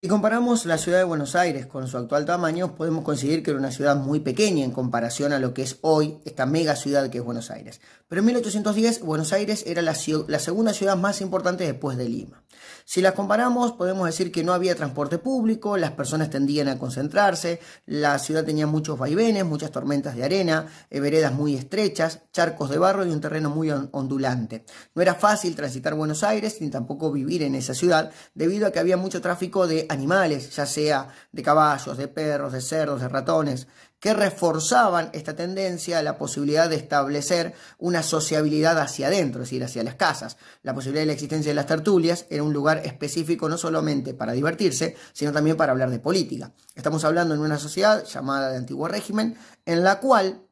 Si comparamos la ciudad de Buenos Aires con su actual tamaño, podemos conseguir que era una ciudad muy pequeña en comparación a lo que es hoy esta mega ciudad que es Buenos Aires. Pero en 1810 Buenos Aires era la segunda ciudad más importante después de Lima. Si las comparamos, podemos decir que no había transporte público, las personas tendían a concentrarse, la ciudad tenía muchos vaivenes, muchas tormentas de arena, veredas muy estrechas, charcos de barro y un terreno muy ondulante. No era fácil transitar Buenos Aires ni tampoco vivir en esa ciudad debido a que había mucho tráfico de animales, ya sea de caballos, de perros, de cerdos, de ratones, que reforzaban esta tendencia a la posibilidad de establecer una sociabilidad hacia adentro, es decir, hacia las casas. La posibilidad de la existencia de las tertulias era un lugar específico no solamente para divertirse, sino también para hablar de política. Estamos hablando en una sociedad llamada de Antiguo Régimen, en la cual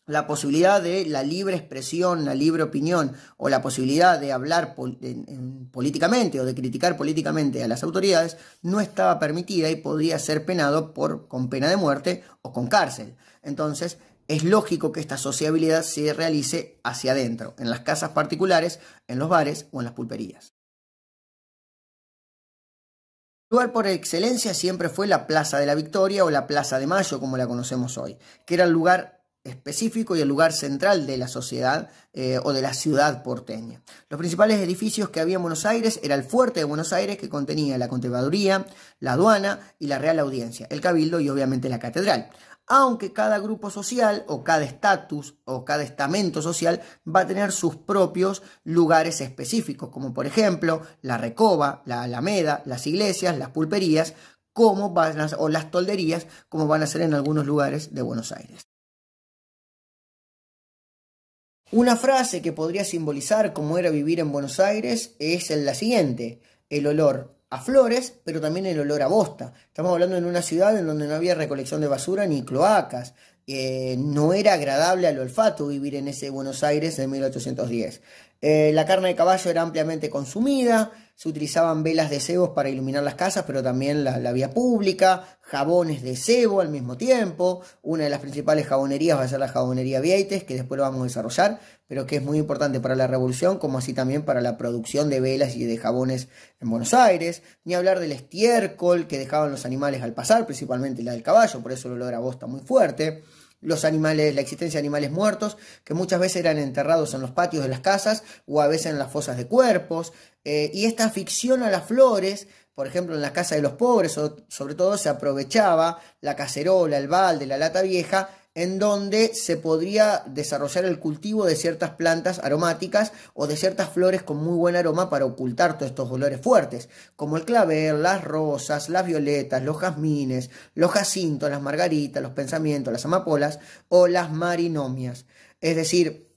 la posibilidad de la libre expresión, la libre opinión o la posibilidad de hablar políticamente o de criticar políticamente a las autoridades no estaba permitida y podría ser penado con pena de muerte o con cárcel. Entonces, es lógico que esta sociabilidad se realice hacia adentro, en las casas particulares, en los bares o en las pulperías. El lugar por excelencia siempre fue la Plaza de la Victoria o la Plaza de Mayo, como la conocemos hoy, que era el lugar específico y el lugar central de la sociedad o de la ciudad porteña. Los principales edificios que había en Buenos Aires era el Fuerte de Buenos Aires, que contenía la Contraloría, la Aduana y la Real Audiencia, el Cabildo y obviamente la Catedral. Aunque cada grupo social o cada estatus o cada estamento social va a tener sus propios lugares específicos, como por ejemplo la Recoba, la Alameda, las iglesias, las pulperías, o las tolderías, como van a ser en algunos lugares de Buenos Aires. Una frase que podría simbolizar cómo era vivir en Buenos Aires es la siguiente: el olor a flores, pero también el olor a bosta. Estamos hablando en una ciudad en donde no había recolección de basura ni cloacas. No era agradable al olfato vivir en ese Buenos Aires de 1810. La carne de caballo era ampliamente consumida, se utilizaban velas de cebos para iluminar las casas, pero también la vía pública, jabones de cebo al mismo tiempo. Una de las principales jabonerías va a ser la jabonería Vieites, que después lo vamos a desarrollar, pero que es muy importante para la revolución, como así también para la producción de velas y de jabones en Buenos Aires. Ni hablar del estiércol que dejaban los animales al pasar, principalmente la del caballo, por eso el olor a bosta muy fuerte. Los animales, la existencia de animales muertos, que muchas veces eran enterrados en los patios de las casas o a veces en las fosas de cuerpos. Y esta afición a las flores, por ejemplo, en la casa de los pobres, sobre todo se aprovechaba la cacerola, el balde, la lata vieja, en donde se podría desarrollar el cultivo de ciertas plantas aromáticas o de ciertas flores con muy buen aroma para ocultar todos estos olores fuertes, como el clavel, las rosas, las violetas, los jazmines, los jacintos, las margaritas, los pensamientos, las amapolas o las marinomias. Es decir,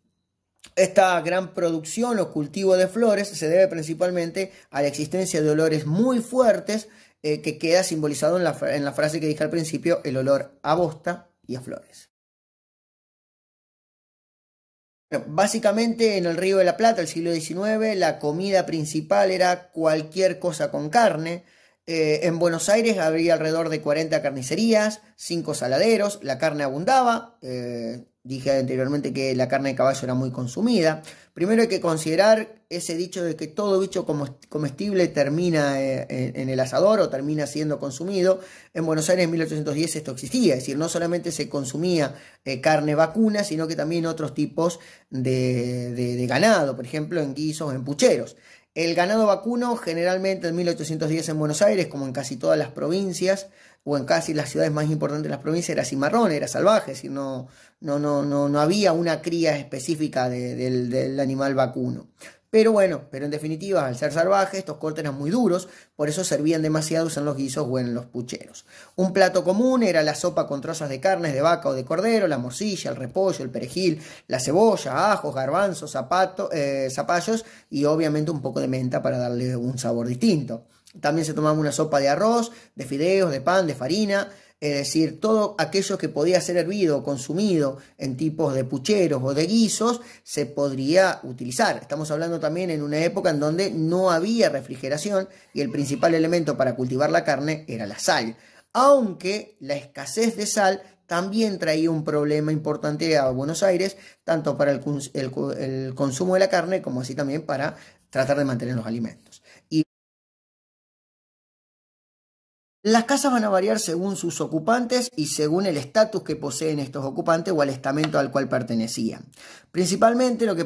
esta gran producción o cultivo de flores se debe principalmente a la existencia de olores muy fuertes que queda simbolizado en la frase que dije al principio: el olor a bosta y a flores. Bueno, básicamente en el Río de la Plata, el siglo XIX, la comida principal era cualquier cosa con carne. En Buenos Aires había alrededor de 40 carnicerías, 5 saladeros, la carne abundaba. Dije anteriormente que la carne de caballo era muy consumida. Primero hay que considerar ese dicho de que todo bicho comestible termina en el asador o termina siendo consumido. En Buenos Aires en 1810 esto existía, es decir, no solamente se consumía carne vacuna, sino que también otros tipos de ganado, por ejemplo en guisos, en pucheros. El ganado vacuno generalmente en 1810 en Buenos Aires, como en casi todas las provincias, o en casi las ciudades más importantes de las provincias, era cimarrón, era salvaje, es decir, no había una cría específica del animal vacuno. Pero en definitiva, al ser salvaje, estos cortes eran muy duros, por eso servían demasiados en los guisos o en los pucheros. Un plato común era la sopa con trozas de carnes de vaca o de cordero, la morcilla, el repollo, el perejil, la cebolla, ajos, garbanzos, zapallos y obviamente un poco de menta para darle un sabor distinto. También se tomaba una sopa de arroz, de fideos, de pan, de farina. Es decir, todo aquello que podía ser hervido o consumido en tipos de pucheros o de guisos se podría utilizar. Estamos hablando también en una época en donde no había refrigeración y el principal elemento para cultivar la carne era la sal. Aunque la escasez de sal también traía un problema importante a Buenos Aires, tanto para el consumo de la carne como así también para tratar de mantener los alimentos. Las casas van a variar según sus ocupantes y según el estatus que poseen estos ocupantes o al estamento al cual pertenecían. Principalmente lo que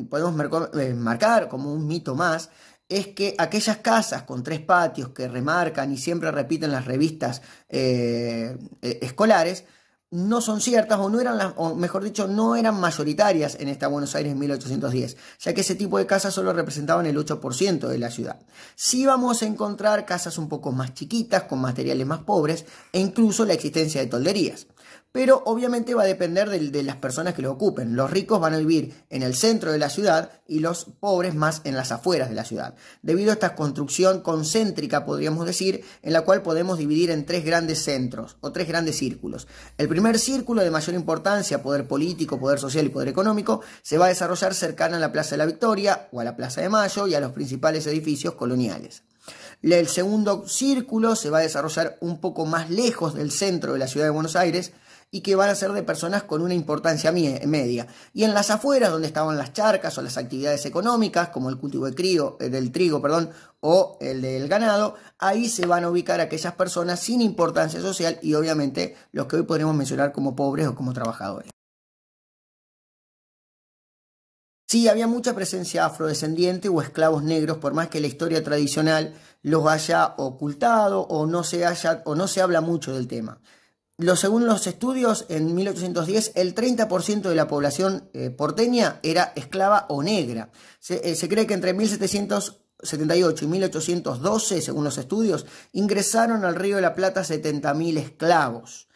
podemos marcar como un mito más es que aquellas casas con 3 patios que remarcan y siempre repiten las revistas escolares no son ciertas o no eran, o mejor dicho, no eran mayoritarias en esta Buenos Aires 1810, ya que ese tipo de casas solo representaban el 8% de la ciudad. Sí vamos a encontrar casas un poco más chiquitas, con materiales más pobres e incluso la existencia de tolderías. Pero obviamente va a depender de las personas que lo ocupen. Los ricos van a vivir en el centro de la ciudad y los pobres más en las afueras de la ciudad. Debido a esta construcción concéntrica, podríamos decir, en la cual podemos dividir en 3 grandes centros o 3 grandes círculos. El primer círculo de mayor importancia, poder político, poder social y poder económico, se va a desarrollar cercano a la Plaza de la Victoria o a la Plaza de Mayo y a los principales edificios coloniales. El segundo círculo se va a desarrollar un poco más lejos del centro de la ciudad de Buenos Aires, y que van a ser de personas con una importancia media. Y en las afueras, donde estaban las charcas o las actividades económicas, como el cultivo del trigo, o el del ganado, ahí se van a ubicar aquellas personas sin importancia social y obviamente los que hoy podríamos mencionar como pobres o como trabajadores. Sí, había mucha presencia afrodescendiente o esclavos negros, por más que la historia tradicional los haya ocultado o no se habla mucho del tema. Según los estudios, en 1810 el 30% de la población porteña era esclava o negra. Se cree que entre 1778 y 1812, según los estudios, ingresaron al Río de la Plata 70.000 esclavos.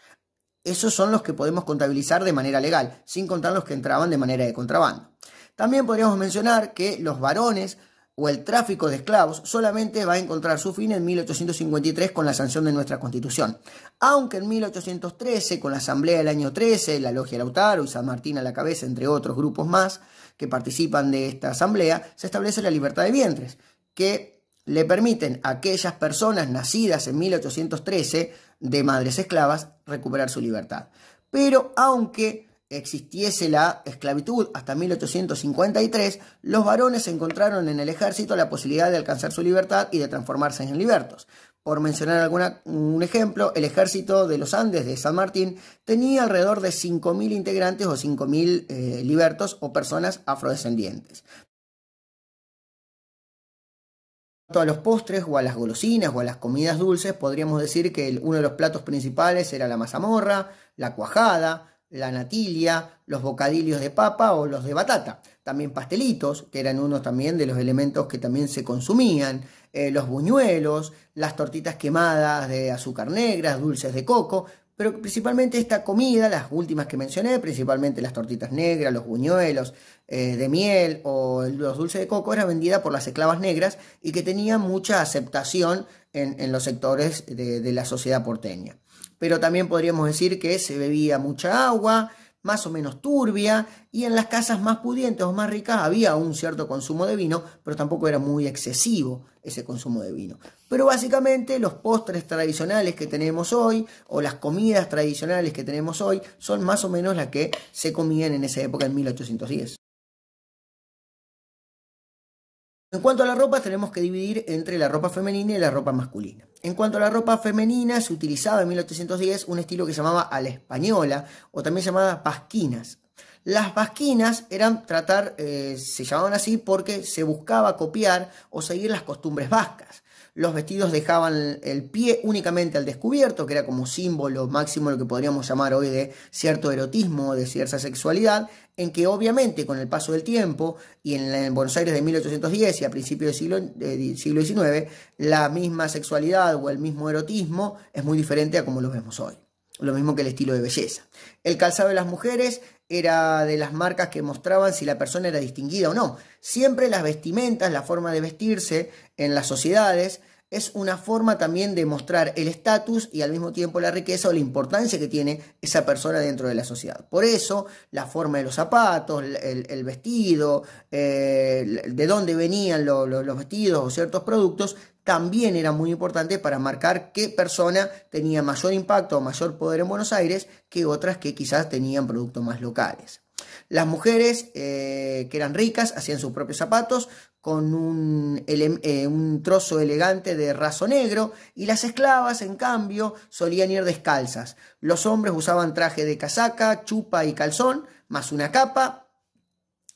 Esos son los que podemos contabilizar de manera legal, sin contar los que entraban de manera de contrabando. También podríamos mencionar que los varones o el tráfico de esclavos solamente va a encontrar su fin en 1853 con la sanción de nuestra Constitución, aunque en 1813, con la Asamblea del año 13, la Logia Lautaro y San Martín a la cabeza, entre otros grupos más que participan de esta asamblea, se establece la libertad de vientres, que le permiten a aquellas personas nacidas en 1813 de madres esclavas recuperar su libertad. Pero aunque existiese la esclavitud hasta 1853, los varones encontraron en el ejército la posibilidad de alcanzar su libertad y de transformarse en libertos. Por mencionar un ejemplo, el ejército de los Andes de San Martín tenía alrededor de 5.000 integrantes o 5.000 libertos o personas afrodescendientes. A los postres o a las golosinas o a las comidas dulces, podríamos decir que uno de los platos principales era la mazamorra, la cuajada, la natilla, los bocadillos de papa o los de batata. También pastelitos, que eran uno también de los elementos que también se consumían, los buñuelos, las tortitas quemadas de azúcar negras, dulces de coco, pero principalmente esta comida, las últimas que mencioné, principalmente las tortitas negras, los buñuelos de miel o los dulces de coco, era vendida por las esclavas negras y que tenía mucha aceptación en los sectores de la sociedad porteña. Pero también podríamos decir que se bebía mucha agua, más o menos turbia, y en las casas más pudientes o más ricas había un cierto consumo de vino, pero tampoco era muy excesivo ese consumo de vino. Pero básicamente los postres tradicionales que tenemos hoy, o las comidas tradicionales que tenemos hoy, son más o menos las que se comían en esa época, en 1810. En cuanto a la ropa, tenemos que dividir entre la ropa femenina y la ropa masculina. En cuanto a la ropa femenina, se utilizaba en 1810 un estilo que se llamaba a la española, o también llamaba pasquinas. Las pasquinas se llamaban así porque se buscaba copiar o seguir las costumbres vascas. Los vestidos dejaban el pie únicamente al descubierto, que era como símbolo máximo lo que podríamos llamar hoy de cierto erotismo, de cierta sexualidad, en que obviamente con el paso del tiempo y en Buenos Aires de 1810 y a principios del siglo XIX, la misma sexualidad o el mismo erotismo es muy diferente a como lo vemos hoy. Lo mismo que el estilo de belleza. El calzado de las mujeres era de las marcas que mostraban si la persona era distinguida o no. Siempre las vestimentas, la forma de vestirse en las sociedades, es una forma también de mostrar el estatus y al mismo tiempo la riqueza o la importancia que tiene esa persona dentro de la sociedad. Por eso, la forma de los zapatos, el vestido, de dónde venían los vestidos o ciertos productos, también era muy importante para marcar qué persona tenía mayor impacto o mayor poder en Buenos Aires que otras que quizás tenían productos más locales. Las mujeres que eran ricas hacían sus propios zapatos con un trozo elegante de raso negro, y las esclavas, en cambio, solían ir descalzas. Los hombres usaban traje de casaca, chupa y calzón, más una capa,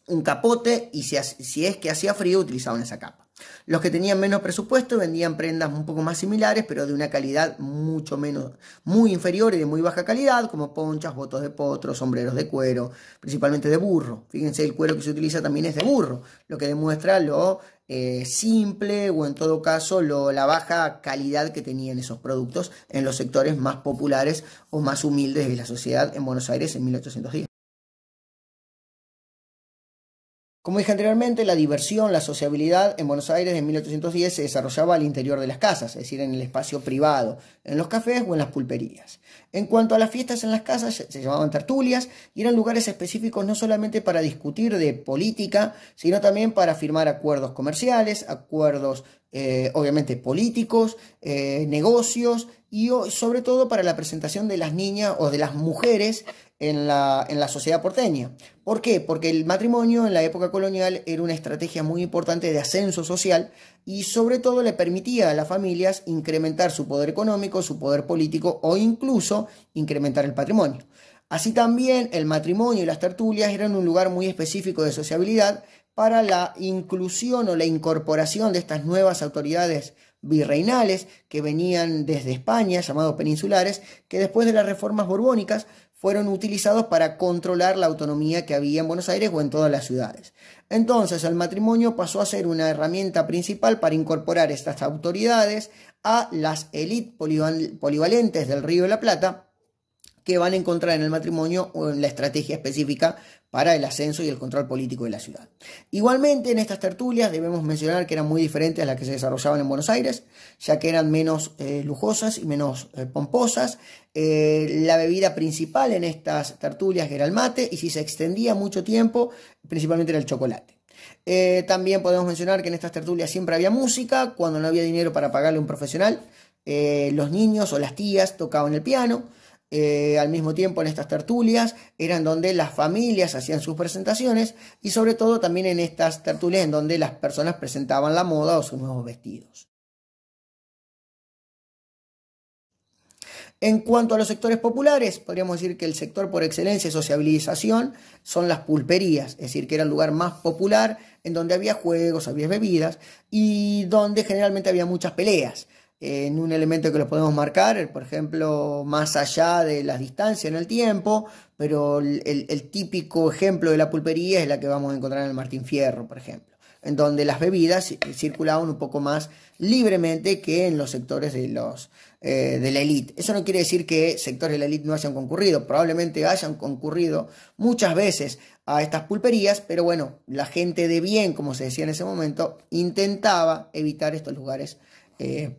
un capote, y si es que hacía frío utilizaban esa capa. Los que tenían menos presupuesto vendían prendas un poco más similares, pero de una calidad muy inferior y de muy baja calidad, como ponchas, botos de potro, sombreros de cuero, principalmente de burro. Fíjense, el cuero que se utiliza también es de burro, lo que demuestra lo simple, o en todo caso la baja calidad que tenían esos productos en los sectores más populares o más humildes de la sociedad en Buenos Aires en 1810. Como dije anteriormente, la diversión, la sociabilidad en Buenos Aires en 1810 se desarrollaba al interior de las casas, es decir, en el espacio privado, en los cafés o en las pulperías. En cuanto a las fiestas en las casas, se llamaban tertulias, y eran lugares específicos no solamente para discutir de política, sino también para firmar acuerdos comerciales, acuerdos obviamente políticos, negocios, y sobre todo para la presentación de las niñas o de las mujeres en la sociedad porteña. ¿Por qué? Porque el matrimonio en la época colonial era una estrategia muy importante de ascenso social, y sobre todo le permitía a las familias incrementar su poder económico, su poder político, o incluso incrementar el patrimonio. Así también el matrimonio y las tertulias eran un lugar muy específico de sociabilidad para la inclusión o la incorporación de estas nuevas autoridades virreinales que venían desde España, llamados peninsulares, que después de las reformas borbónicas fueron utilizados para controlar la autonomía que había en Buenos Aires o en todas las ciudades. Entonces el matrimonio pasó a ser una herramienta principal para incorporar estas autoridades a las élites polivalentes del Río de la Plata, que van a encontrar en el matrimonio o en la estrategia específica para el ascenso y el control político de la ciudad. Igualmente, en estas tertulias debemos mencionar que eran muy diferentes a las que se desarrollaban en Buenos Aires, ya que eran menos lujosas y menos pomposas. La bebida principal en estas tertulias era el mate, y si se extendía mucho tiempo, principalmente era el chocolate. También podemos mencionar que en estas tertulias siempre había música. Cuando no había dinero para pagarle a un profesional, los niños o las tías tocaban el piano. Al mismo tiempo, en estas tertulias eran donde las familias hacían sus presentaciones, y sobre todo también en estas tertulias en donde las personas presentaban la moda o sus nuevos vestidos. En cuanto a los sectores populares, podríamos decir que el sector por excelencia de sociabilización son las pulperías, es decir, que era el lugar más popular en donde había juegos, había bebidas, y donde generalmente había muchas peleas. En un elemento que lo podemos marcar, por ejemplo, más allá de las distancias en el tiempo, pero el típico ejemplo de la pulpería es la que vamos a encontrar en el Martín Fierro, por ejemplo, en donde las bebidas circulaban un poco más libremente que en los sectores de la élite. Eso no quiere decir que sectores de la élite no hayan concurrido, probablemente hayan concurrido muchas veces a estas pulperías, pero bueno, la gente de bien, como se decía en ese momento, intentaba evitar estos lugares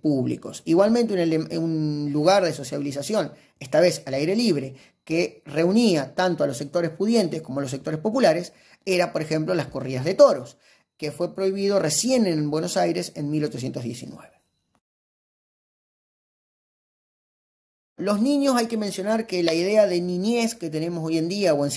públicos. Igualmente, un lugar de sociabilización, esta vez al aire libre, que reunía tanto a los sectores pudientes como a los sectores populares, era, por ejemplo, las corridas de toros, que fue prohibido recién en Buenos Aires en 1819. Los niños, hay que mencionar que la idea de niñez que tenemos hoy en día, o en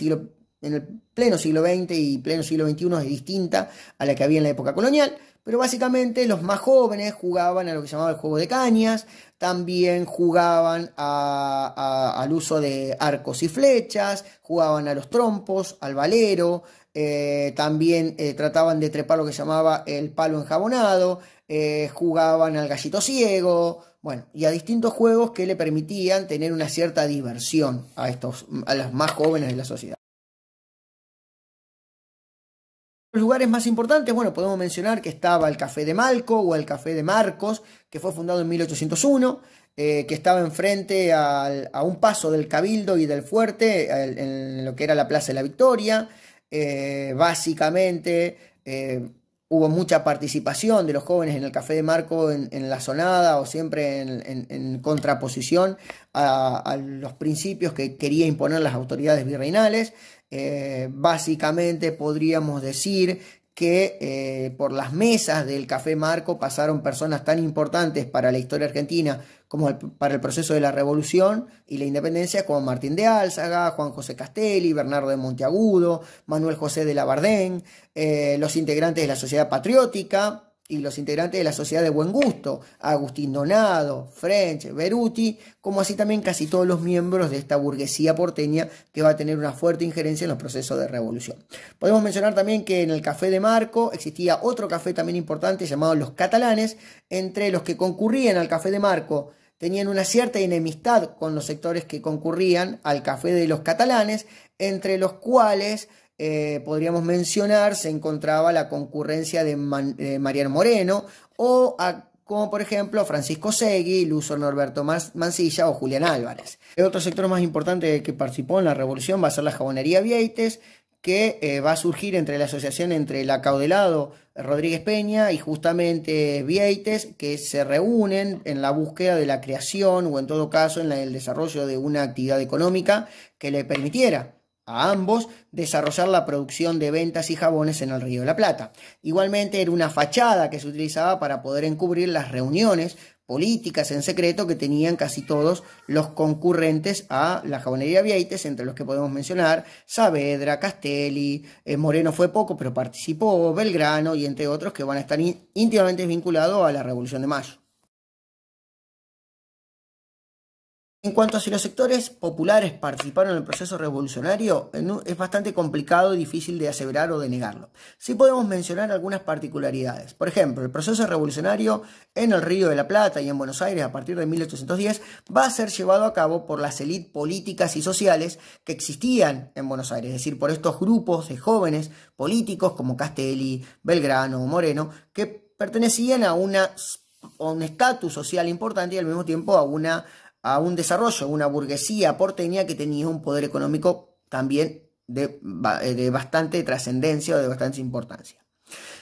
el pleno siglo XX y pleno siglo XXI, es distinta a la que había en la época colonial. Pero básicamente los más jóvenes jugaban a lo que se llamaba el juego de cañas, también jugaban al uso de arcos y flechas, jugaban a los trompos, al valero, también trataban de trepar lo que se llamaba el palo enjabonado, jugaban al gallito ciego, bueno, y a distintos juegos que le permitían tener una cierta diversión a los más jóvenes de la sociedad. Los lugares más importantes, bueno, podemos mencionar que estaba el Café de Malco o el Café de Marcos, que fue fundado en 1801, que estaba enfrente a un paso del Cabildo y del Fuerte, en lo que era la Plaza de la Victoria. Básicamente hubo mucha participación de los jóvenes en el Café de Marco en la zonada, o siempre en contraposición a los principios que quería imponer las autoridades virreinales. Básicamente podríamos decir que por las mesas del Café Marco pasaron personas tan importantes para la historia argentina como para el proceso de la Revolución y la Independencia, como Martín de Álzaga, Juan José Castelli, Bernardo de Monteagudo, Manuel José de Labardén, los integrantes de la Sociedad Patriótica y los integrantes de la Sociedad de Buen Gusto, Agustín Donado, French, Beruti, como así también casi todos los miembros de esta burguesía porteña que va a tener una fuerte injerencia en los procesos de revolución. Podemos mencionar también que en el Café de Marco existía otro café también importante llamado Los Catalanes. Entre los que concurrían al Café de Marco tenían una cierta enemistad con los sectores que concurrían al Café de los Catalanes, entre los cuales podríamos mencionar, se encontraba la concurrencia de Mariano Moreno, como por ejemplo Francisco Segui, Luso Norberto Mansilla o Julián Álvarez. El otro sector más importante que participó en la revolución va a ser la Jabonería Vieites, que va a surgir entre la asociación entre el acaudelado Rodríguez Peña y justamente Vieites, que se reúnen en la búsqueda de la creación o en todo caso en el desarrollo de una actividad económica que le permitiera a ambos desarrollar la producción de ventas y jabones en el Río de la Plata. Igualmente era una fachada que se utilizaba para poder encubrir las reuniones políticas en secreto que tenían casi todos los concurrentes a la Jabonería Vieites, entre los que podemos mencionar Saavedra, Castelli, Moreno fue poco pero participó, Belgrano y entre otros que van a estar íntimamente vinculados a la Revolución de Mayo. En cuanto a si los sectores populares participaron en el proceso revolucionario, es bastante complicado y difícil de aseverar o de negarlo. Sí podemos mencionar algunas particularidades. Por ejemplo, el proceso revolucionario en el Río de la Plata y en Buenos Aires a partir de 1810 va a ser llevado a cabo por las élites políticas y sociales que existían en Buenos Aires, es decir, por estos grupos de jóvenes políticos como Castelli, Belgrano o Moreno, que pertenecían a un estatus social importante y al mismo tiempo a un desarrollo, una burguesía porteña que tenía un poder económico también de bastante trascendencia o de bastante importancia.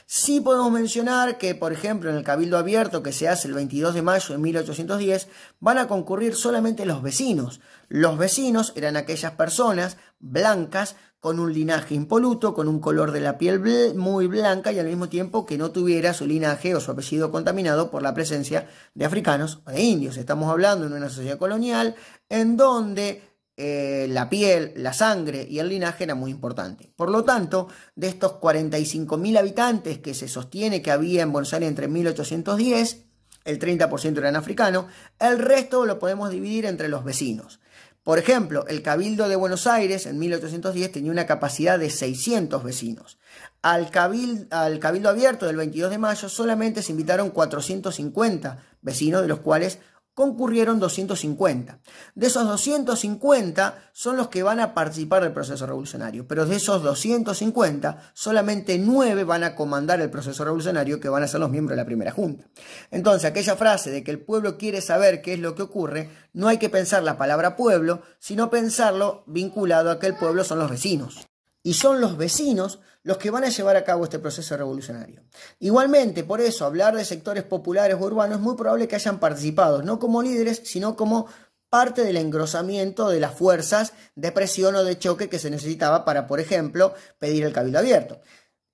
Sí podemos mencionar que, por ejemplo, en el Cabildo Abierto que se hace el 22 de mayo de 1810, van a concurrir solamente los vecinos. Los vecinos eran aquellas personas blancas con un linaje impoluto, con un color de la piel muy blanca y al mismo tiempo que no tuviera su linaje o su apellido contaminado por la presencia de africanos o de indios. Estamos hablando de una sociedad colonial en donde la piel, la sangre y el linaje era muy importante. Por lo tanto, de estos 45.000 habitantes que se sostiene que había en Buenos Aires entre 1810, el 30% eran africanos, el resto lo podemos dividir entre los vecinos. Por ejemplo, el Cabildo de Buenos Aires en 1810 tenía una capacidad de 600 vecinos. Al Cabildo Abierto del 22 de mayo solamente se invitaron 450 vecinos, de los cuales concurrieron 250. De esos 250 son los que van a participar del proceso revolucionario, pero de esos 250 solamente 9 van a comandar el proceso revolucionario, que van a ser los miembros de la primera junta. Entonces, aquella frase de que el pueblo quiere saber qué es lo que ocurre, no hay que pensar la palabra pueblo, sino pensarlo vinculado a que el pueblo son los vecinos. Y son los vecinos los que van a llevar a cabo este proceso revolucionario. Igualmente, por eso, hablar de sectores populares o urbanos es muy probable que hayan participado, no como líderes, sino como parte del engrosamiento de las fuerzas de presión o de choque que se necesitaba para, por ejemplo, pedir el Cabildo Abierto.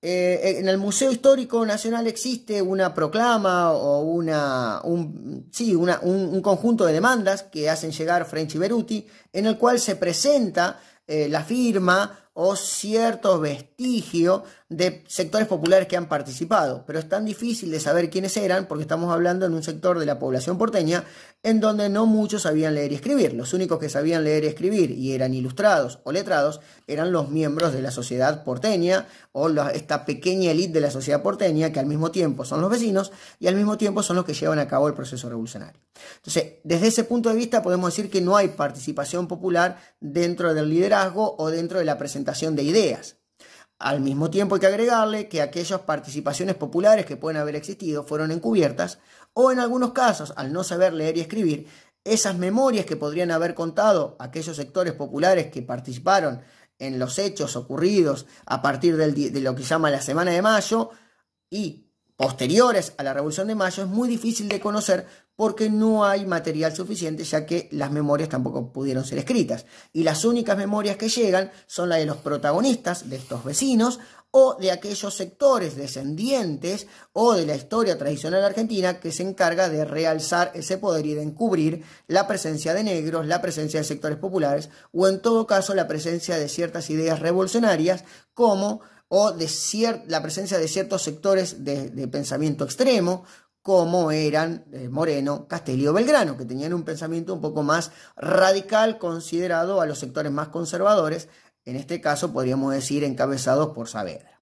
En el Museo Histórico Nacional existe una proclama o un conjunto de demandas que hacen llegar French y Beruti, en el cual se presenta la firma o cierto vestigio de sectores populares que han participado, pero es tan difícil de saber quiénes eran porque estamos hablando en un sector de la población porteña en donde no muchos sabían leer y escribir. Los únicos que sabían leer y escribir y eran ilustrados o letrados eran los miembros de la sociedad porteña o esta pequeña élite de la sociedad porteña, que al mismo tiempo son los vecinos y al mismo tiempo son los que llevan a cabo el proceso revolucionario. Entonces, desde ese punto de vista podemos decir que no hay participación popular dentro del liderazgo o dentro de la presentación de ideas. Al mismo tiempo hay que agregarle que aquellas participaciones populares que pueden haber existido fueron encubiertas o en algunos casos, al no saber leer y escribir, esas memorias que podrían haber contado aquellos sectores populares que participaron en los hechos ocurridos a partir de lo que se llama la Semana de Mayo y posteriores a la Revolución de Mayo es muy difícil de conocer porque no hay material suficiente, ya que las memorias tampoco pudieron ser escritas. Y las únicas memorias que llegan son las de los protagonistas, de estos vecinos, o de aquellos sectores descendientes o de la historia tradicional argentina que se encarga de realzar ese poder y de encubrir la presencia de negros, la presencia de sectores populares o en todo caso la presencia de ciertas ideas revolucionarias como o de la presencia de ciertos sectores de pensamiento extremo, como eran Moreno, Castelli o Belgrano, que tenían un pensamiento un poco más radical considerado a los sectores más conservadores, en este caso podríamos decir encabezados por Saavedra.